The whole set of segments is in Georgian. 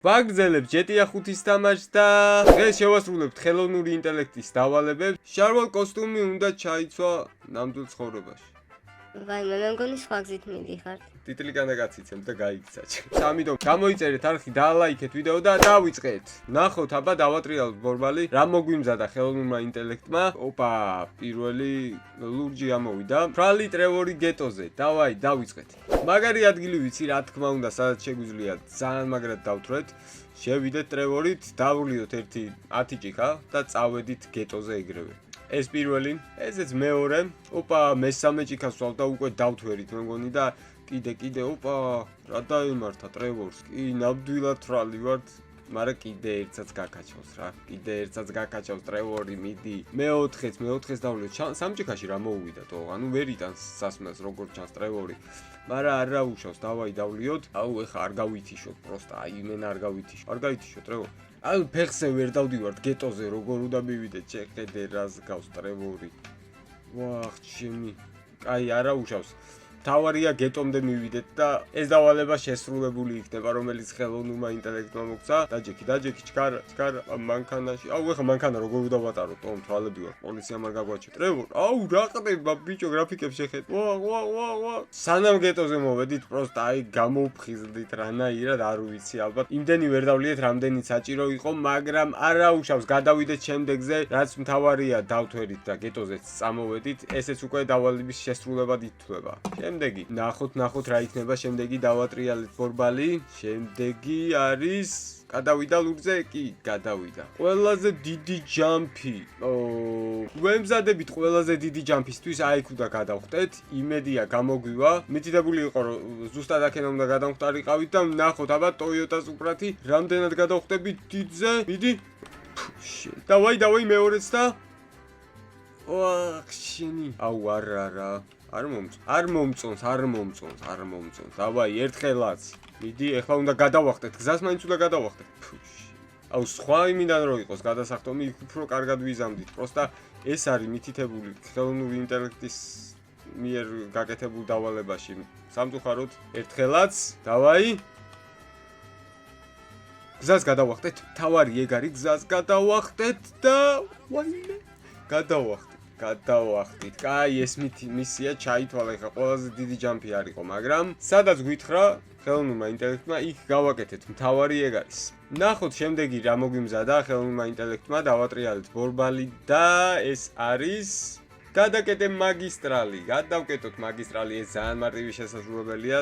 ვაგრძელებთ GTA 5-ის თამაშს და დღეს შევასრულებთ ხელოვნური ინტელექტის დავალებებს. შარვალ კოსტუმი უნდა ჩაიცვა ნამდვილ ცხოვრებაში. ვაიმე, მე მგონი სხვა გზით მიდიხართ. ტიტლი განაგაციცემთ და გაიგცაჩ. ამიტომ გამოიწერეთ არხი, დაალაიქეთ ვიდეო და დავიწყეთ. ნახოთ, აბა დავატრიალოთ ბორბალი, რა მოგვიმზადა ხელოვნურმა ინტელექტმა. ოპა, პირველი ლურჯი ამოვიდა. ფრალი ტრევორი გეტოზე. დავაი, დავიწყეთ. მაგარი ადგილი ვიცი, რა თქმა უნდა, სადაც შეგვიძლია ძალიან მაგრად დავთვრეთ. შევიდეთ ტრევორით, დავuliოთ ერთი 10 ჭიქა და წავედით გეტოზე ეგრევე. ეს პირველი, ესეც მეორე. ოპა, მესამე ჭიქას ვსვავ და უკვე დავთვერით მე მგონი და კიდე ოპა, რა დაიმართა ტრევორს. კი, ნამდვილად თრალი ვართ, მაგრამ კიდე ერთსაც გაკაჩავს რა. კიდე ერთსაც გაკაჩავს ტრევორი, მიდი. მეოთხეს დავuliოთ. სამჭიქაში რა მოუვიდა თო? ანუ ვერ იტანს სასმელს როგორ ჩანს ტრევორი. მაგრამ არ რაუშავს, დავაი დავuliოთ. აუ, ეხა არ გავითიშოთ, პროსტა, აი მენ არ გავითიშო. არ გაითიშო ტრევორი. აი ფეხზე ვერ დავდივართ გეტოზე, როგორ უნდა მივიდეთ, შეხედე რას გავს ტრევორი. ვახ, ჩემი. აი, არა უშავს. თავარია გეტომდე მივიდეთ და ეს დავალება შესრულებული იქნება, რომელიც ხელოვნურმა ინტელექტმა მოგცა. დაჯექი, ჩქარ მანქანაში. აუ, ეხა მანქანა როგორ უნდა ვატაროთ? თომ თვალები ვარ, პოლიციამ არ გაგვაჩერდა. ტრევორ, აუ, რა ხდება, ბიჭო, გრაფიკებს შეხედ. ვა. სანამ გეტოზე მოვედით, პროსტა აი გამოვფხიზდით რანაირად, არ ვიცი, ალბათ იმდენი ვერ დავლიეთ, რამდენიც საჭირო იყო, მაგრამ არა უშავს, გადავიდეთ შემდეგზე, რაც მთავარია, დავთვერით და გეტოზეც წამოვედით. ესეც უკვე დავალების შესრულებად ითვლება. შემდეგი, ნახოთ რა იქნება შემდეგი დავატრიალეთ ბორბალი. შემდეგი არის გადავიდა ლურჯზე? კი, გადავიდა. ყველაზე დიდი ჯამპი. ვემზადებით ყველაზე დიდი ჯამპისთვის, აი იქ უნდა გადავხდეთ. იმედია გამოგვივა. მითითებული იყო რომ ზუსტად აქ უნდა გადავხტარიყავით და ნახოთ, აბა Toyota Supra-ი რამდენად გადავხდებით დიდზე. მიდი. დავაი მეორეც და შენი. აუ არა. არ მომწონს. დავაი, ერთხელაც. მიდი, ეხლა უნდა გადავახტეთ. გზას მაინც უნდა გადავახტეთ. აუ, სხვა იმიდან რო იყოს გადასახტომი, იქ უფრო კარგად ვიზამდით. პროსტა ეს არის მითითებული ხელოვნური ინტელექტის მიერ გაკეთებულ დავალებაში. სამწუხაროდ, ერთხელაც. დავაი. გზას გადავახტეთ. თავარი ეგ არის, გზას გადავახტეთ და ვაიმე. გადავახტით. კაი, ეს მისია ჩაითვალა, ეხა ყველაზე დიდი ჯამპი არისო, მაგრამ სადაც გვითხრა ხელოვნურმა ინტელექტმა, იქ გავაკეთეთ. მთავარი ეგ არის. ნახოთ შემდეგი რა მოგვიმზადა ხელოვნურმა ინტელექტმა, დავატრიალეთ ბორბალი და ეს არის გადაკეთე მაგისტრალი. გადავკეთოთ მაგისტრალი, ეს ძალიან მარტივი შესაძლებელია.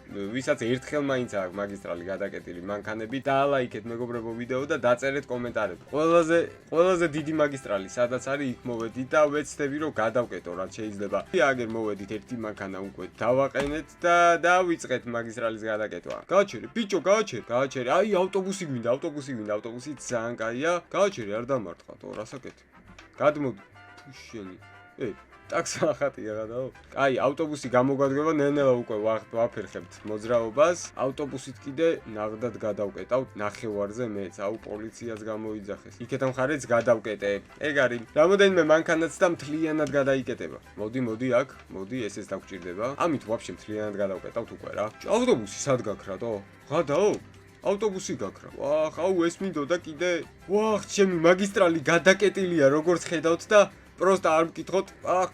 ვისაც ერთხელ მაინც აქვს მაგისტრალი გადაკეტილი მანქანები, დაალაიქეთ მეგობრებო ვიდეო და დაწერეთ კომენტარები. ყველაზე დიდი მაგისტრალი სადაც არის, იქ მოვედით და ვეცდები რომ გადავკეტო რაც შეიძლება. აგერ მოვედით ერთი მანქანა უკვე დავაყენეთ და დავიწყეთ მაგისტრალის გადაკეთვა. გააჩერე, ბიჭო, გააჩერე. აი, ავტობუსი გვინდა, ავტობუსი ძალიან კაია. გააჩერე, არ დამარტყა თო, რასაკეთე. გადმოდი. შენი. ტაქსა ხატია გადაო. აი, ავტობუსი გამოგვადგება, ნელ-ნელა უკვე ვაფერხებთ მოძრაობას. ავტობუსით კიდე ნაღდად გადავკეტავთ ნახევარზე მეც. აუ, პოლიციას გამოიძახეს. იქეთ მხარეც გადავკეტე. ეგ არის. რამოდენიმე მანქანაც და მთლიანად გადაიკეტება. მოდი აქ, ესეც დაგჭირდება. ამით ვაფშე მთლიანად გადავკეტავთ უკვე რა. ავტობუსი სად გაქრა თო? გადაო. ავტობუსი გაქრა. ვახ, აუ, ეს მინდოდა კიდე. ვახ, ჩემი მაგისტრალი გადაკეტილია, როგორც ხედავთ და პროსტა არ მკითხოთ,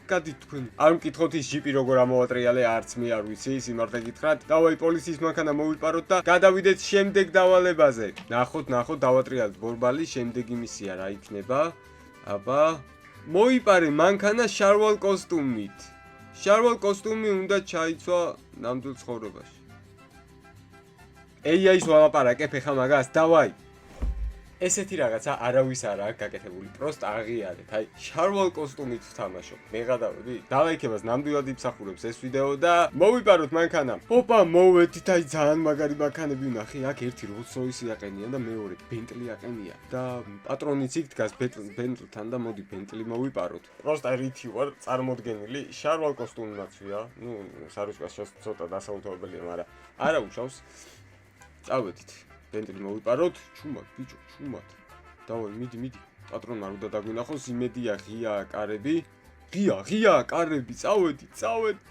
გადით თქვენ. არ მკითხოთ ის ჯიპი როგორ ამოვატრიალე, არც მე არ ვიცი, სიმართლე გითხრათ. დავაი პოლიციის მანქანა მოვიპაროთ და გადავიდეთ შემდეგ დავალებაზე. ნახოთ, დავატრიალეთ ბორბალი, შემდეგი მისია რა იქნება? აბა, მოიპარე მანქანა შარვალ კოსტუმით. შარვალ კოსტუმი უნდა ჩაიცვა ნამდვილ ცხოვრებაში. AI-ს ვალაპარაკებ ხა მაგას, დავაი. ესეთი რაღაცა არავის არ აქვს გაკეთებული, პროსტა აღიარეთ. აი, შარვალ კოსტუმით ვთამაშობ. მე გადავედი. დაალაიქებას ნამდვილად იმსახურებს ეს ვიდეო და მოვიპაროთ მანქანა. ოპა, მოვედით, აი ძალიან მაგარი მანქანები ვნახე. აქ ერთი Rolls-Royce აყენია და მეორე Bentley აყენია. და პატრონიც იქ დგას Bentley-თან და მოდი Bentley მოვიპაროთ. პროსტა რითი ვარ წარმოდგენილი, შარვალ კოსტუმი მაცვია. სარუჭკას ცოტა დასაუთებელია, მაგრამ არა უშავს. წავედით. Bentley მოვიპაროთ, ჩუმად, ბიჭო, ჩუმად. დავაი, მიდი. პატრონმა უნდა დაგვინახოს, იმედია ღია კარები. ღია, კარები, წავედით,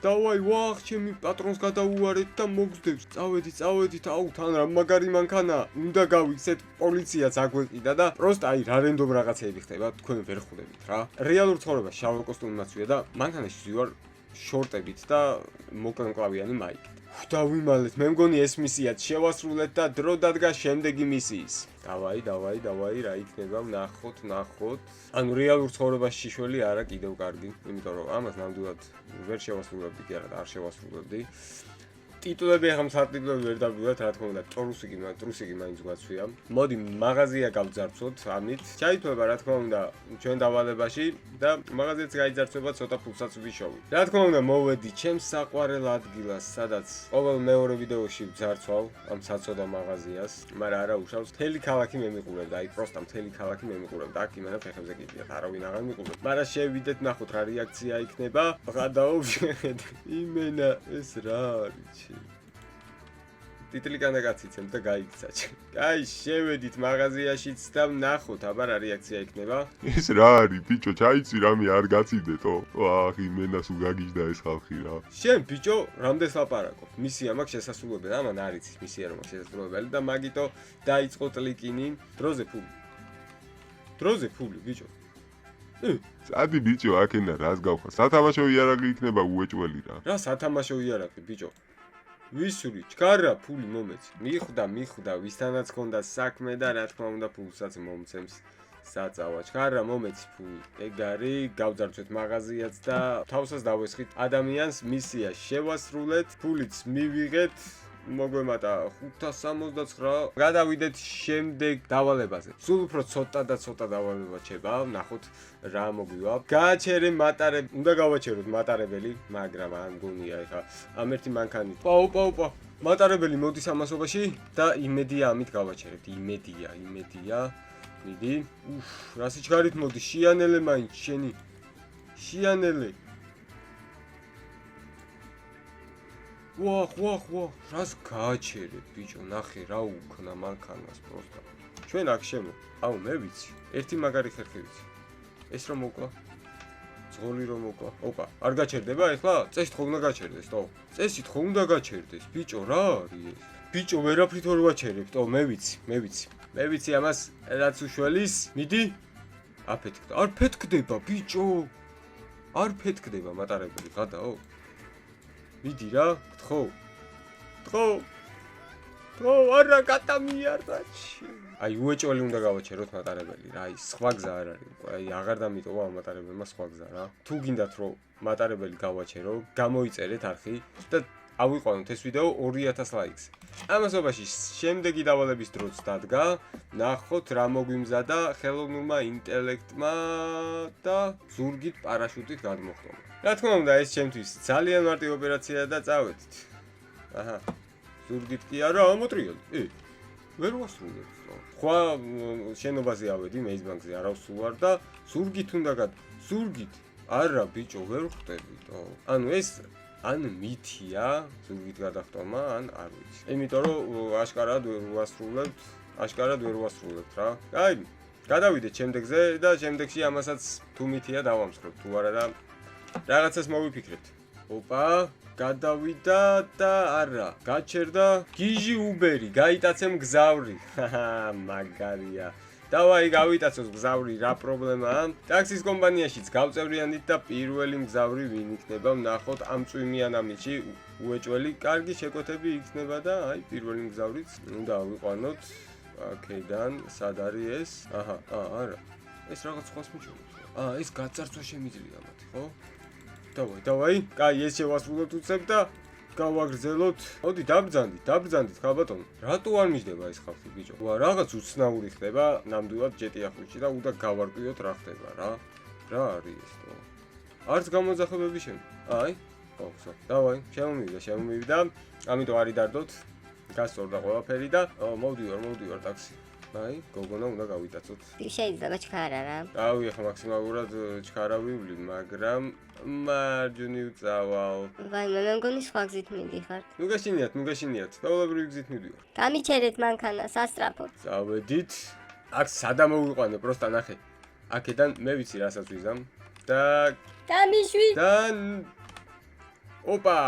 დავაი, ვახ, ჩემი პატრონს გადაუარეთ და მოგზდებს. წავედით, აუ, თან რა მაგარი მანქანა. უნდა გავიქცეთ, პოლიციაც აგვეყიდა და პროსტ აი რა რენდომ რაღაცეები ხდება, თქვენ ვერ ხვდებით რა. რეალურ ცხოვრებაში შავი კოსტუმი მაცვია და მანქანაში ვივარ შორტებით და მოკლემკლავიანი მაიკით. დავიმალეთ, მე მგონი ეს მისიაც შევასრულეთ და დრო დადგა შემდეგი მისიის. დავაი, რა იქნება, ვნახოთ. ანუ რეალურ ცხოვრებაში შიშველი არა კიდევ კარგი, იმიტომ რომ ამას ნამდვილად ვერ შევასრულებდი კი არა და არ შევასრულებდი. ტიტულები ახლა მარტივად ვერ დავგვიოთ, რა თქმა უნდა, ტრუსიკი მაინც გვაცვია. მოდი მაღაზია გავძარცვოთ ამით. ჩაითვალა რა თქმა უნდა ჩვენ დავალებაში და მაღაზიაც გაიძარცვება ცოტა ფულსაც ვიშოვი. რა თქმა უნდა მოვედი ჩემს საყვარელ ადგილას, სადაც ყოველ მეორე ვიდეოში ვძარცვალ ამ საწოდა მაღაზიას, მაგრამ არა უშავს. მთელი ქალაქი მემიყურებდა, აი პროსტა მთელი ქალაქი მემიყურებდა. აქ იმენა ფეხებზე გიდიათ, არავინ აღარ მიყურებდა. მაგრამ შევიდეთ ნახოთ რა რეაქცია იქნება. ღადაო შეხედე. იმენა ეს რა არის? ტიტლი განაგაციცემ და გაიქცა. აი, შევედით მაღაზიაშიც და ვნახოთ, აბა რა რეაქცია იქნება. ეს რა არის, ბიჭო, ჩაიცი რამე არ გაციდეთო. ვახ, იმენას უგაგიჟდა ეს ხალხი რა. შენ ბიჭო, რამდენს ლაპარაკობ? მისია მაქვს შესასრულებელი, ამან არ იცის მისია რომ მაქვს შესასრულებელი და მაგიტო დაიწყო ტლიკინი. დროზე ფული, ბიჭო. წადი ბიჭო, აქენა რას გავხარ? სათამაშო იარაღი იქნება უეჭველი რა. რა სათამაშო იარაღი, ბიჭო? ვისური, ჩქარა ფული მომეც. მიხვდა, ვისთანაც ქონდა საქმე და რა თქმა უნდა ფულსაც მომცემს. საწავა, ჩქარა მომეც ფული. ეგ არის, გავძარცვეთ მაღაზიაც და თავსას დავესხით ადამიანს მისია შევასრულეთ, ფულიც მივიღეთ. მოგვემატა 569. გადავიდეთ შემდეგ დავალებაზე. სულ უფრო ცოტა დავალება ჩება, ნახოთ რა მოგვივა. გააჩერე მატარებ, უნდა გავაჩეროთ მატარებელი, მაგრამ არ მგონია ეხა ამ ერთი მანქანით. პაუ. მატარებელი მოდის ამასობაში და იმედია ამით გავაჩერებთ. იმედია. მიდი. რა სიჩქარით მოდის? შიანელე მაინც შენი. შიანელე. ვახ, რას გააჩერებ, ბიჭო, ნახე რა უქნა მანქანას პროსტა. ჩვენ აქ შემო. აუ, მე ვიცი, ერთი მაგარი ხერხი ვიცი. ეს რომ მოკლა? ძღოლი რომ მოკლა? ოპა, არ გაჩერდება ეხლა? წესით ხო უნდა გაჩერდეს, თო? წესით ხო უნდა გაჩერდეს, ბიჭო, რა არის ეს? ბიჭო, ვერაფრით ვერ ვაჩერებ, თო, მე ვიცი. მე ვიცი ამას რაც უშველის. მიდი. აფეთქდა. არ ფეთქდება, ბიჭო. არ ფეთქდება მატარებელი, გადაო. მიდი რა, გთხო, არა გადამიარდაჩი. აი, უეჭველი უნდა გავაჩეროთ მატარებელი რა, აი, სხვა გზა არ არის, აი, აღარ დამიტოვა ამ მატარებელმა სხვა გზა რა. თუ გინდათ რომ მატარებელი გავაჩერო, გამოიწერეთ არხი და ავიყვანოთ ეს ვიდეო 2000 ლაიქს. ამასობაში შემდეგი დავალების დროც დადგა, ნახოთ რა მოგვიმზადა ხელოვნურმა ინტელექტმა და ზურგით პარაშუტით გადმოხტომა. რა თქმა უნდა, ეს ჩემთვის ძალიან მარტივი ოპერაციაა და წავედით. აჰა. ზურგით კი არა, ამოტრიალდი. ვერ ვასრულებ. სხვა შენობაზე ავედი, მეიზბანკზე არ ავსულვარ და ზურგით უნდა ზურგით. არა, ბიჭო, ვერ ხვდებით. ანუ ეს ან მითია, ზურგით გადახტომა, ან არ ვიცი. იმიტომ რომ აშკარად ვერ ვასრულებთ რა. აი, გადავიდეთ შემდეგზე და შემდეგში ამასაც თუ მითია დავამსხვრებ, თუ არა და რაღაცას მოვიფიქრებთ. ოპა, გადავიდა და არა, გაჩერდა გიჟი უბერი, გაიტაცემ გზავრი. მაგარია. დავაი გავიტაცოს გზავრი, რა პრობლემაა? ტაქსის კომპანიაშიც გავწევრიანდით და პირველი მგზავრი ვინ იქნება, ვნახოთ ამ წვიმიან ამიჩი უეჭველი, კარგი შეკვეთები იქნება და აი პირველი მგზავრიც უნდა ავიყვანოთ. აქედან სად არის ეს? აჰა, არა. ეს რაღაც სხვას მიჩვენებს. ეს გაწარცვა შემიძლია მათი, ხო? დავაი, კაი, ეს შევასრულოთ უცებ და გავაგრძელოთ. მოდი, დაბრძანდით, ხალბატონო. რატო არ მიჯდება ეს ხალხი, ბიჭო? რაღაც უცნაური ხდება, ნამდვილად ჯეტი ახუჩი და უნდა გავარკვიოთ რა ხდება რა. რა არის ეს, თო? არც გამოძახებები შემო. აი, ხო, დავაი, შემომივიდა. ამიტომ არის დარდოთ. გასწორდა ყველაფერი და მოვდივარ ტაქსი. აი, გოგონა უნდა გავიტაცოთ. შეიძლება ჩქარა რა. რავი, ახლა მაქსიმალურად ჩქარა ვივლი, მაგრამ მარჯვნივ წავალ. ვაი, მე მგონი სხვა გზით მიდიხართ. ნუ გაშინიათ, ყოველობრივი გზით მივდივარ. გამიჩერეთ მანქანა, სასტრაფოდ. წავედით. აქ სადა მოვიყვანე, პროსტა ნახე. აქედან მე ვიცი რასაც ვიზამ. და დამიშვი. და ოპა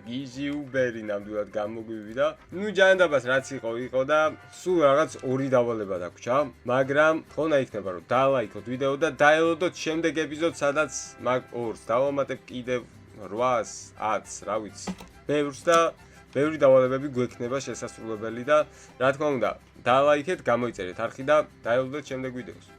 გიჟი უბერი ნამდვილად გამოგვივიდა. ნუ ჯანდაბას რაც იყო და სულ რაღაც ორი დავალება დაგვრჩა, მაგრამ თქონა იქნება რომ დალაიქოთ ვიდეო და დაელოდოთ შემდეგ ეპიზოდს, სადაც მაგ ორს დავამატებ კიდევ 800, 1000, რა ვიცი. ბევრს და ბევრი დავალებები გვექნება შესასრულებელი და რა თქმა უნდა, დალაიქეთ, გამოიწერეთ არხი და დაელოდოთ შემდეგ ვიდეოს.